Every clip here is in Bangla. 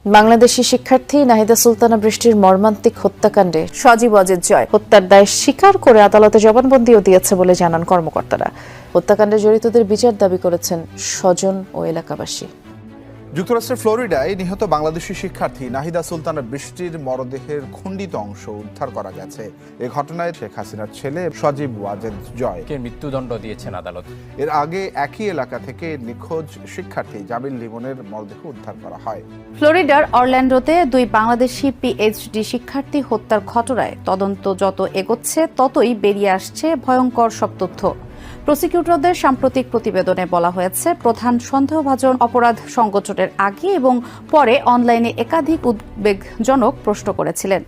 বাংলাদেশি শিক্ষার্থী নাহিদা সুলতানা বৃষ্টির মর্মান্তিক হত্যাকাণ্ডে সজীব ওয়াজেদ জয় হত্যার দায় স্বীকার করে আদালতে জবানবন্দিও দিয়েছে বলে জানান কর্মকর্তারা। হত্যাকাণ্ডে জড়িতদের বিচার দাবি করেছেন স্বজন ও এলাকাবাসী। যুক্তরাষ্ট্রের ফ্লোরিডায় নিহত বাংলাদেশি শিক্ষার্থী নাহিদা সুলতানা বৃষ্টির মরদেহের খণ্ডিত অংশ উদ্ধার করা গেছে। এ ঘটনায় শেখ হাসিনার ছেলে সজীব ওয়াজেদ জয়কে মৃত্যুদণ্ড দিয়েছেন আদালত। এর আগে একই এলাকা থেকে নিখোঁজ শিক্ষার্থী জামিল লিমনের মরদেহ উদ্ধার করা হয়। ফ্লোরিডার অরল্যান্ডোতে দুই বাংলাদেশি পিএইচডি শিক্ষার্থী হত্যার ঘটনায় তদন্ত যত এগোচ্ছে ততই বেরিয়ে আসছে ভয়ঙ্কর সব তথ্য। প্রসিকিউটরদের সাম্প্রতিক প্রতিবেদনে বলা হয়েছে, প্রধান সন্দেহভাজন অপরাধ সংগঠনের আগে এবং পরে অনলাইনে একাধিক উদ্বেগজনক প্রশ্ন করেছিলেন।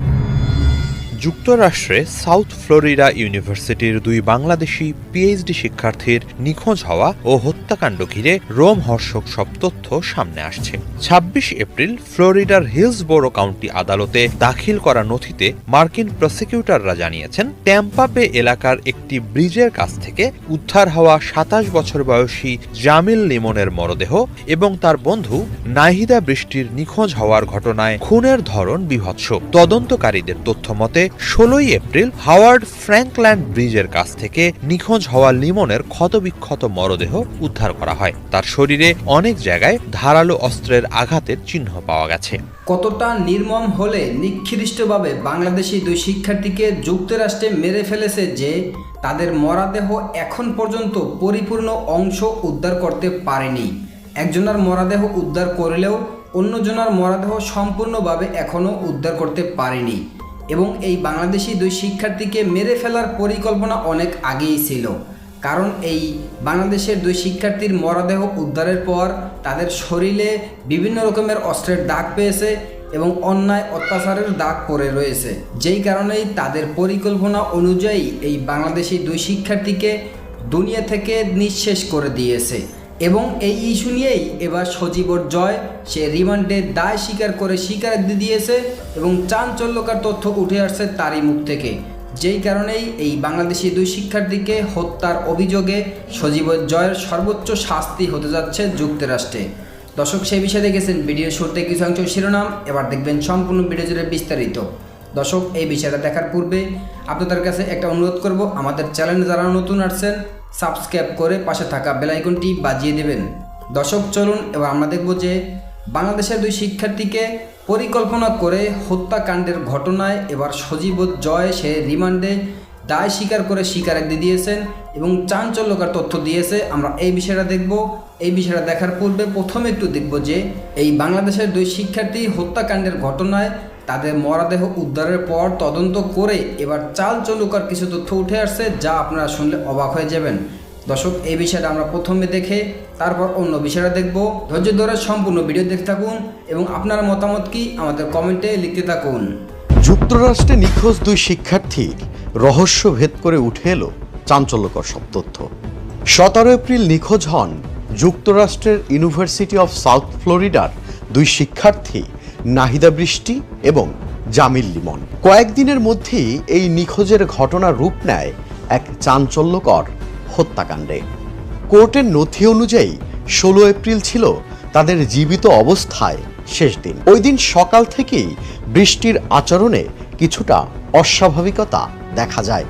যুক্তরাষ্ট্রে সাউথ ফ্লোরিডা ইউনিভার্সিটির দুই বাংলাদেশি পিএইচডি শিক্ষার্থীর নিখোঁজ হওয়া ও হত্যাকাণ্ড ঘিরে রোমহর্ষক সব তথ্য সামনে আসছে। ২৬ এপ্রিল ফ্লোরিডার হিলসবোরো কাউন্টি আদালতে দাখিল করা নথিতে মার্কিন প্রসিকিউটররা জানিয়েছেন, ট্যাম্পা বে এলাকার একটি ব্রিজের কাছ থেকে উদ্ধার হওয়া ২৭ বছর বয়সী জামিল লিমনের মরদেহ এবং তার বন্ধু নাহিদা বৃষ্টির নিখোঁজ হওয়ার ঘটনায় খুনের ধরন বিভৎস। তদন্তকারীদের তথ্য মতে ১৬ এপ্রিল হাওয়ার্ড ফ্র্যাঙ্কল্যান্ড ব্রিজের কাছ থেকে নিখোঁজ হওয়া লিমনের ক্ষতবিক্ষত মরদেহ উদ্ধার করা হয়। তার শরীরে অনেক জায়গায় ধারালো অস্ত্রের আঘাতের চিহ্ন পাওয়া গেছে। কতটা নির্মম হলে নিকৃষ্টভাবে বাংলাদেশি দুই শিক্ষার্থীকে যুক্তরাষ্ট্রে মেরে ফেলেছে যে তাদের মরদেহ এখন পর্যন্ত পরিপূর্ণ অংশ উদ্ধার করতে পারেনি। একজনের মরদেহ উদ্ধার করলেও অন্যজনের মরদেহ সম্পূর্ণভাবে এখনও উদ্ধার করতে পারেনি। এবং এই বাংলাদেশি দুই শিক্ষার্থীকে মেরে ফেলার পরিকল্পনা অনেক আগেই ছিল, কারণ এই বাংলাদেশের দুই শিক্ষার্থীর মরদেহ উদ্ধারের পর তাদের শরীরে বিভিন্ন রকমের অস্ত্রের দাগ পেয়েছে এবং অন্যায় অত্যাচারের দাগ পড়ে রয়েছে, যেই কারণেই তাদের পরিকল্পনা অনুযায়ী এই বাংলাদেশি দুই শিক্ষার্থীকে দুনিয়া থেকে নিঃশেষ করে দিয়েছে। এবং এই ইস্যু নিয়েই এবার সজীব জয় সে রিমান্ডে দায় স্বীকার করে স্বীকারোক্তি দিয়েছে এবং চাঞ্চল্যকর তথ্য উঠে আসছে তারই মুখ থেকে, যেই কারণেই এই বাংলাদেশি দুই শিক্ষার্থীকে হত্যার অভিযোগে সজীব জয়ের সর্বোচ্চ শাস্তি হতে যাচ্ছে যুক্তরাষ্ট্রে। দর্শক, সেই বিষয়ে দেখেছেন ভিডিওর শুরুতে কিছু অংশ শিরোনাম, এবার দেখবেন সম্পূর্ণ ভিডিও জুড়ে বিস্তারিত। দর্শক, এই বিষয়টা দেখার পূর্বে আপনাদের কাছে একটা অনুরোধ করব, আমাদের চ্যানেলে যারা নতুন আসছেন সাবস্ক্রাইব করে পাশে থাকা বেল আইকনটি বাজিয়ে দেবেন। দর্শক, চলুন এবার আমরা দেখব যে বাংলাদেশের দুই শিক্ষার্থীকে পরিকল্পনা করে হত্যাকাণ্ডের ঘটনায় এবার সজীব জয় সে রিমান্ডে দায় স্বীকার করে স্বীকারোক্তি দিয়েছেন এবং চাঞ্চল্যকর তথ্য দিয়েছে। আমরা এই বিষয়টা দেখব। এই বিষয়টা দেখার পূর্বে প্রথমে একটু দেখব যে এই বাংলাদেশের দুই শিক্ষার্থী হত্যাকাণ্ডের ঘটনায় তাদের মরদেহ উদ্ধারের পর তদন্ত করে এবার চালচলুকার কিছু তথ্য উঠে আসছে, যা আপনারা শুনলে অবাক হয়ে যাবেন। দর্শক, এই বিষয়টা আমরা প্রথমে দেখে তারপর অন্য বিষয়টা দেখব। ধৈর্য ধরে সম্পূর্ণ ভিডিও দেখতে থাকুন এবং আপনার মতামত কি আমাদের কমেন্টে লিখতে থাকুন। যুক্তরাষ্ট্রে নিখোঁজ দুই শিক্ষার্থীর রহস্য ভেদ করে উঠে এলো চাঞ্চল্যকর সব তথ্য। ১৭ এপ্রিল নিখোঁজ হন যুক্তরাষ্ট্রের ইউনিভার্সিটি অফ সাউথ ফ্লোরিডার দুই শিক্ষার্থী নাহিদা বৃষ্টি এবং জামিল লিমন। কয়েকদিনের মধ্যেই এই নিখোঁজের ঘটনা রূপ নেয় এক চাঞ্চল্যকর হত্যাকাণ্ডে। কোর্টের নথি অনুযায়ী ১৬ এপ্রিল ছিল তাদের জীবিত অবস্থায় শেষ দিন। ওই দিন সকাল থেকেই বৃষ্টির আচরণে কিছুটা অস্বাভাবিকতা দেখা যায়।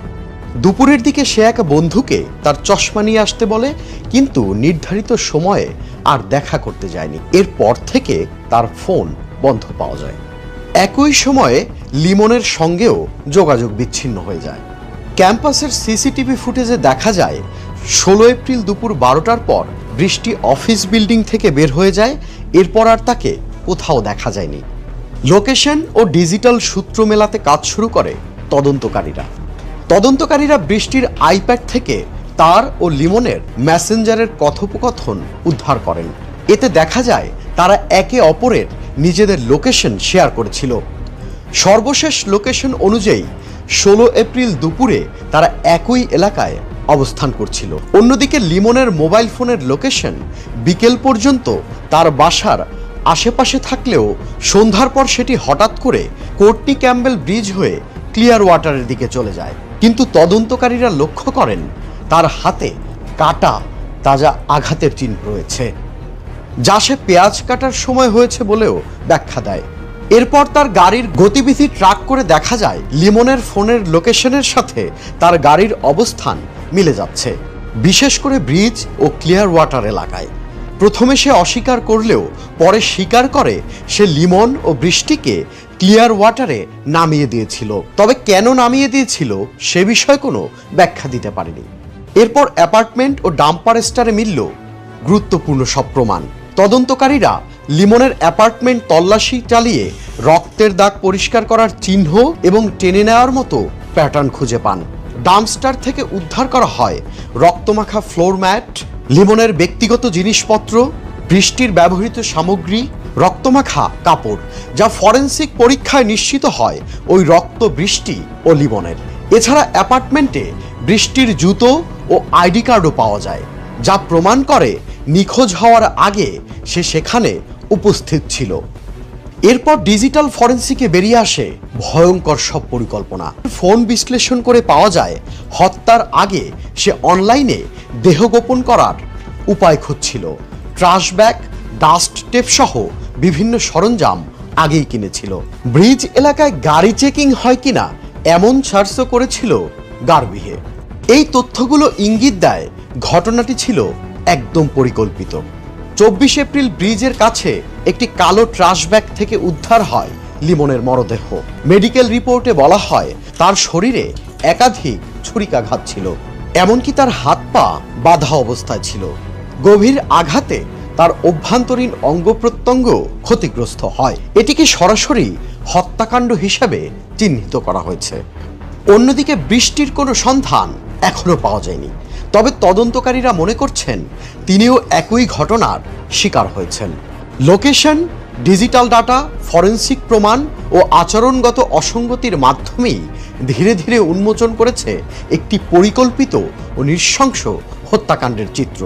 দুপুরের দিকে সে এক বন্ধুকে তার চশমা নিয়ে আসতে বলে, কিন্তু নির্ধারিত সময়ে আর দেখা করতে যায়নি। এরপর থেকে তার ফোন বন্ধ পাওয়া যায়। একই সময়ে লিমনের সঙ্গেও যোগাযোগ বিচ্ছিন্ন হয়ে যায়। ক্যাম্পাসের সিসিটিভি ফুটেজে দেখা যায় ১৬ এপ্রিল দুপুর ১২টার পর বৃষ্টি অফিস বিল্ডিং থেকে বের হয়ে যায়। এরপর আর তাকে কোথাও দেখা যায়নি। লোকেশন ও ডিজিটাল সূত্র মেলাতে কাজ শুরু করে তদন্তকারীরা বৃষ্টির আইপ্যাড থেকে তার ও লিমনের মেসেঞ্জারের কথোপকথন উদ্ধার করেন। এতে দেখা যায় তারা একে অপরের নিজেদের লোকেশন শেয়ার করেছিল। সর্বশেষ লোকেশন অনুযায়ী ১৬ এপ্রিল দুপুরে তারা একই এলাকায় অবস্থান করছিল। অন্যদিকে লিমনের মোবাইল ফোনের লোকেশন বিকেল পর্যন্ত তার বাসার আশেপাশে থাকলেও সন্ধ্যার পর সেটি হঠাৎ করে কোর্টনি ক্যাম্বেল ব্রিজ হয়ে ক্লিয়ার ওয়াটারের দিকে চলে যায়। কিন্তু তদন্তকারীরা লক্ষ্য করেন তার হাতে কাটা তাজা আঘাতের চিহ্ন রয়েছে। যা সে পেঁয়াজ কাটার সময় হয়েছে বলেও ব্যাখ্যা দেয়। এরপর তার গাড়ির গতিবিধি ট্র্যাক করে দেখা যায় লিমনের ফোনের লোকেশনের সাথে তার গাড়ির অবস্থান মিলে যাচ্ছে, বিশেষ করে ব্রিজ ও ক্লিয়ার ওয়াটার এলাকায়। প্রথমে সে অস্বীকার করলেও পরে স্বীকার করে সে লিমন ও বৃষ্টিকে ক্লিয়ার ওয়াটারে নামিয়ে দিয়েছিল। তবে কেন নামিয়ে দিয়েছিল সে বিষয়ে কোনো ব্যাখ্যা দিতে পারেনি। এরপর অ্যাপার্টমেন্ট ও ডাম্পার স্টারে মিলল গুরুত্বপূর্ণ সব প্রমাণ। তদন্তকারীরা লিমনের অ্যাপার্টমেন্ট তল্লাশি চালিয়ে রক্তের দাগ পরিষ্কার করার চিহ্ন এবং টেনে নেওয়ার মতো প্যাটার্ন খুঁজে পান। ডাম্পস্টার থেকে উদ্ধার করা হয় রক্তমাখা ফ্লোর ম্যাট, লিমনের ব্যক্তিগত জিনিসপত্র, বৃষ্টির ব্যবহৃত সামগ্রী, রক্তমাখা কাপড়, যা ফরেনসিক পরীক্ষায় নিশ্চিত হয় ওই রক্ত বৃষ্টি ও লিমনের। এছাড়া অ্যাপার্টমেন্টে বৃষ্টির জুতো ও আইডি কার্ডও পাওয়া যায়, যা প্রমাণ করে নিখোঁজ হওয়ার আগে সে সেখানে উপস্থিত ছিল। এরপর ডিজিটাল ফরেনসিকে বেরিয়ে আসে ভয়ঙ্কর সব পরিকল্পনা। ফোন বিশ্লেষণ করে পাওয়া যায় হত্যার আগে সে অনলাইনে দেহ গোপন করার উপায় খুঁজছিল। ট্রাশ ব্যাগ, ডাস্ট টেপ সহ বিভিন্ন সরঞ্জাম আগেই কিনেছিল। ব্রিজ এলাকায় গাড়ি চেকিং হয় কিনা এমন সার্চও করেছিল গার্বিহে। এই তথ্যগুলো ইঙ্গিত দেয় ঘটনাটি ছিল একদম পরিকল্পিত। 24 এপ্রিল ব্রিজের কাছে একটি কালো ট্রাশ ব্যাগ থেকে উদ্ধার হয় লিমনের মরদেহ। মেডিকেল রিপোর্টে বলা হয় তার শরীরে একাধিক ছুরিকাঘাত ছিল, এমনকি তার হাত পা বাঁধা অবস্থায় ছিল। গভীর আঘাতে তার অভ্যন্তরীণ অঙ্গ প্রত্যঙ্গ ক্ষতিগ্রস্ত হয়। এটিকে সরাসরি হত্যাকাণ্ড হিসাবে চিহ্নিত করা হয়েছে। অন্যদিকে বৃষ্টির কোনো সন্ধান এখনো পাওয়া যায়নি, তবে তদন্তকারীরা মনে করছেন তিনিও একই ঘটনার শিকার হয়েছেন। লোকেশন, ডিজিটাল ডাটা, ফরেনসিক প্রমাণ ও আচরণগত অসঙ্গতির মাধ্যমেই ধীরে ধীরে উন্মোচন করেছে একটি পরিকল্পিত ও নৃশংস হত্যাকাণ্ডের চিত্র।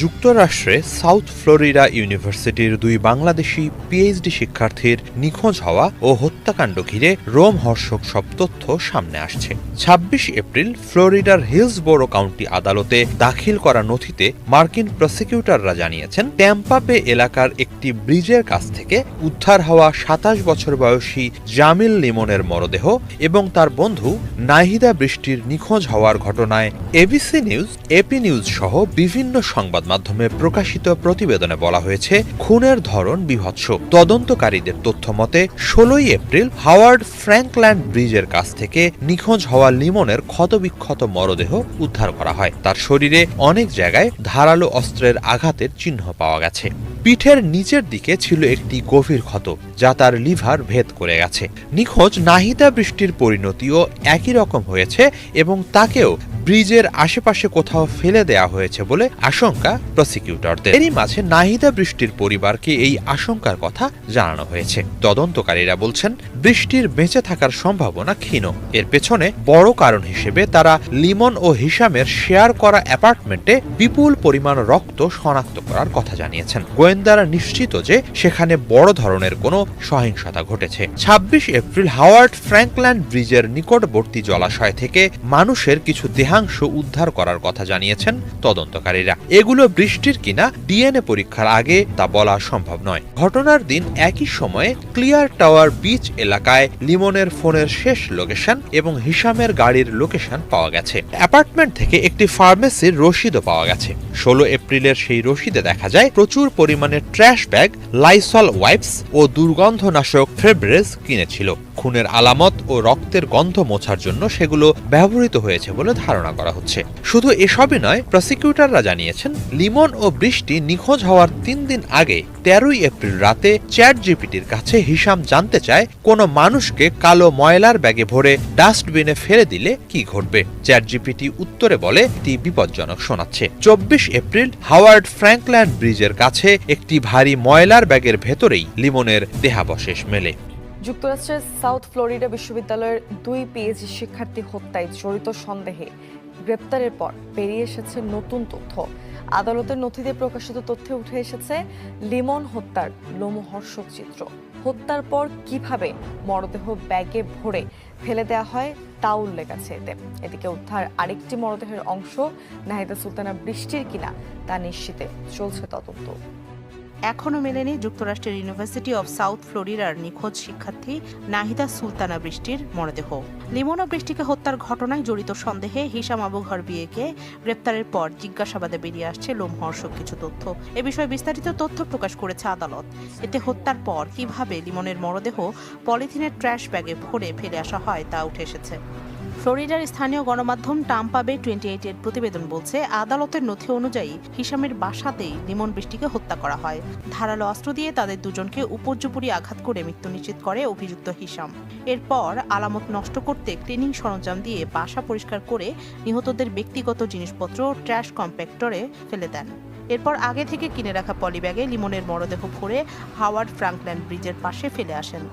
যুক্তরাষ্ট্রে সাউথ ফ্লোরিডা ইউনিভার্সিটির দুই বাংলাদেশি পিএইচডি শিক্ষার্থীর নিখোঁজ হওয়া ও হত্যাকাণ্ড ঘিরে রোমহর্ষক সব তথ্য সামনে আসছে। 26 এপ্রিল ফ্লোরিডার হিলসবোরো কাউন্টি আদালতে দাখিল করা নথিতে মার্কিন প্রসিকিউটররা জানিয়েছেন ট্যাম্পা বে এলাকার একটি ব্রিজের কাছ থেকে উদ্ধার হওয়া 27 বছর বয়সী জামিল লিমনের মরদেহ এবং তার বন্ধু নাহিদা বৃষ্টির নিখোঁজ হওয়ার ঘটনায় এবিসি নিউজ, এপি নিউজ সহ বিভিন্ন সংবাদ মাধ্যমে প্রকাশিত প্রতিবেদনে বলা হয়েছে খুনের ধরন বিভৎস। তদন্তকারীদের তথ্য মতে 16 এপ্রিল হাওয়ার্ড ফ্র্যাঙ্কল্যান্ড ব্রিজের কাছ থেকে নিখোঁজ হওয়া লিমনের ক্ষতবিক্ষত মরদেহ উদ্ধার করা হয়। তার শরীরে অনেক জায়গায় ধারালো অস্ত্রের আঘাতের চিহ্ন পাওয়া গেছে। পিঠের নিচের দিকে ছিল একটি গভীর ক্ষত, যা তার লিভার ভেদ করে গেছে। নিখোঁজ নাহিদা বৃষ্টির পরিণতিও একই রকম হয়েছে এবং তাকেও ব্রিজের আশেপাশে কোথাও ফেলে দেয়া হয়েছে বলে আশঙ্কা প্রসিকিউটরদের। এরই মাঝে নাহিদা বৃষ্টির পরিবারকে এই আশঙ্কার কথা জানানো হয়েছে। তদন্তকারীরা বলছেন বৃষ্টির বেঁচে থাকার সম্ভাবনা ক্ষীণ। এর পেছনে বড় কারণ হিসেবে তারা লিমন ও হিসামের শেয়ার করা অ্যাপার্টমেন্টে বিপুল পরিমাণ রক্ত শনাক্ত করার কথা জানিয়েছেন। গোয়েন্দারা নিশ্চিত যে সেখানে বড় ধরনের কোনো সহিংসতা ঘটেছে। 26 এপ্রিল হাওয়ার্ড ফ্র্যাঙ্কল্যান্ড ব্রিজের নিকটবর্তী জলাশয় থেকে মানুষের কিছু দেহাংশ উদ্ধার করার কথা জানিয়েছেন তদন্তকারীরা। এগুলো বৃষ্টির কিনা ডিএনএ পরীক্ষার আগে তা বলা সম্ভব নয়। ঘটনার দিন একই সময়ে ক্লিয়ার টাওয়ার বিচ এলাকায় লিমনের ফোনের শেষ লোকেশন এবং হিসামের গাড়ির লোকেশন পাওয়া গেছে। অ্যাপার্টমেন্ট থেকে একটি ফার্মেসির রসিদও পাওয়া গেছে। 16 এপ্রিলের সেই রসিদে দেখা যায় প্রচুর পরিমাণে ট্র্যাশ ব্যাগ, লাইসল ওয়াইপস ও দুর্গন্ধনাশক ফেব্রেজ কিনেছিল। খুনের আলামত ও রক্তের গন্ধ মোছার জন্য সেগুলো ব্যবহৃত হয়েছে বলে ধারণা করা হচ্ছে। শুধু এসবই নয়, প্রসিকিউটররা জানিয়েছেন লিমন ও বৃষ্টি নিখোঁজ হওয়ার 3 দিন আগে 13 এপ্রিল রাতে চ্যাট জিপিটির কাছে হিসাম জানতে চায় কোনো মানুষকে কালো ময়লার ব্যাগে ভরে ডাস্টবিনে ফেলে দিলে কি ঘটবে। চ্যাট জিপিটি উত্তরে বলে এটি বিপজ্জনক শোনাচ্ছে। 24 এপ্রিল হাওয়ার্ড ফ্র্যাঙ্কল্যান্ড ব্রিজের কাছে একটি ভারী ময়লার ব্যাগের ভেতরেই লিমনের দেহাবশেষ মেলে। যুক্তরাষ্ট্রের সাউথ ফ্লোরিডা বিশ্ববিদ্যালয়ের 2 পিএইচডি শিক্ষার্থী হত্যায় জড়িত সন্দেহে গ্রেপ্তারের পর বেরিয়ে এসেছে নতুন তথ্য। আদালতের নথিতে প্রকাশিত তথ্যে উঠে এসেছে লিমন হত্যার লোমহর্ষক চিত্র। হত্যার পর কিভাবে মরদেহ ব্যাগে ভরে ফেলে দেওয়া হয় তা উল্লেখ আছে এতে। এদিকে উদ্ধার আরেকটি মরদেহের অংশ নাহিদা সুলতানা বৃষ্টির কিনা তা নিশ্চিতে চলছে তদন্ত। এখনও মেলেনি যুক্তরাষ্ট্রের ইউনিভার্সিটি অব সাউথ ফ্লোরিডার নিখোঁজ শিক্ষার্থী নাহিদা সুলতানা বৃষ্টির মরদেহ। লিমন ও বৃষ্টিকে হত্যার ঘটনায় জড়িত সন্দেহে হিশাম আবু ঘরবিয়েকে গ্রেপ্তারের পর জিজ্ঞাসাবাদে বেরিয়ে আসছে লোমহর্ষক কিছু তথ্য। এ বিষয়ে বিস্তারিত তথ্য প্রকাশ করেছে আদালত। এতে হত্যার পর কিভাবে লিমনের মরদেহ পলিথিনের ট্র্যাশ ব্যাগে ভরে ফেলে আসা হয় তা উঠে এসেছে। ফ্লোরিডার স্থানীয় গণমাধ্যম টাম্পা বে 28 এর প্রতিবেদন বলছে, আদালতের নথি অনুযায়ী হিশামের বাসাতেই লিমন বৃষ্টিকে হত্যা করা হয়। ধারালো অস্ত্র দিয়ে তাদের দুজনকে উপর্যুপরি আঘাত করে মৃত্যু নিশ্চিত করে অভিযুক্ত হিশাম। এরপর আলামত নষ্ট করতে ক্লিনিং সরঞ্জাম দিয়ে বাসা পরিষ্কার করে নিহতদের ব্যক্তিগত জিনিসপত্র ট্র্যাশ কম্প্যাক্টরে ফেলে দেন। এরপর আগে থেকে কিনে রাখা পলিব্যাগে লিমনের মরদেহ ভরে হাওয়ার্ড ফ্রাঙ্কল্যান্ড ব্রিজের পাশে ফেলে আসেন।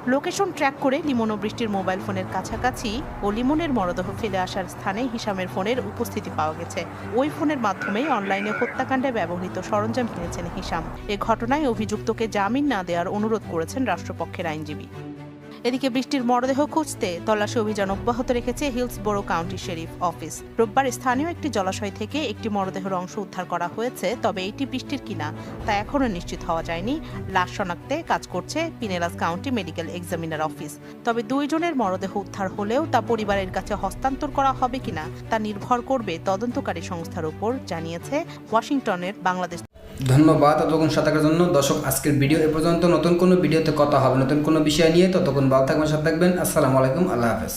লোকেশন ট্র্যাক করে লিমন ও বৃষ্টির মোবাইল ফোনের কাছাকাছি ও লিমনের মরদেহ ফেলে আসার স্থানে হিশামের ফোনের উপস্থিতি পাওয়া গেছে। ওই ফোনের মাধ্যমেই অনলাইনে হত্যাকাণ্ডে ব্যবহৃত সরঞ্জাম কিনেছেন হিশাম। এ ঘটনায় অভিযুক্তকে জামিন না দেওয়ার অনুরোধ করেছেন রাষ্ট্রপক্ষের আইনজীবী। এদিকে বৃষ্টির মরদেহ খুঁজতে তল্লাশি অভিযান অব্যাহত রেখেছে হিলসবোরো কাউন্টি শেরিফ অফিস। রোববার স্থানীয় একটি জলাশয় থেকে একটি মরদেহের অংশ উদ্ধার করা হয়েছে, তবে এটি বৃষ্টির কিনা তা এখনও নিশ্চিত হওয়া যায়নি। লাশ শনাক্তে কাজ করছে পিনেলাস কাউন্টি মেডিকেল এক্সামিনার অফিস। তবে দুইজনের মরদেহ উদ্ধার হলেও তা পরিবারের কাছে হস্তান্তর করা হবে কিনা তা নির্ভর করবে তদন্তকারী সংস্থার উপর, জানিয়েছে ওয়াশিংটনের বাংলাদেশ। ধন্যবাদ ততক্ষণ সাথে থাকার জন্য। দর্শক, আজকের ভিডিও এ পর্যন্ত। নতুন কোনো ভিডিওতে কথা হবে নতুন কোনো বিষয় নিয়ে। ততক্ষণ ভালো থাকবেন, সাথে থাকবেন। আসসালামু আলাইকুম, আল্লাহ হাফেজ।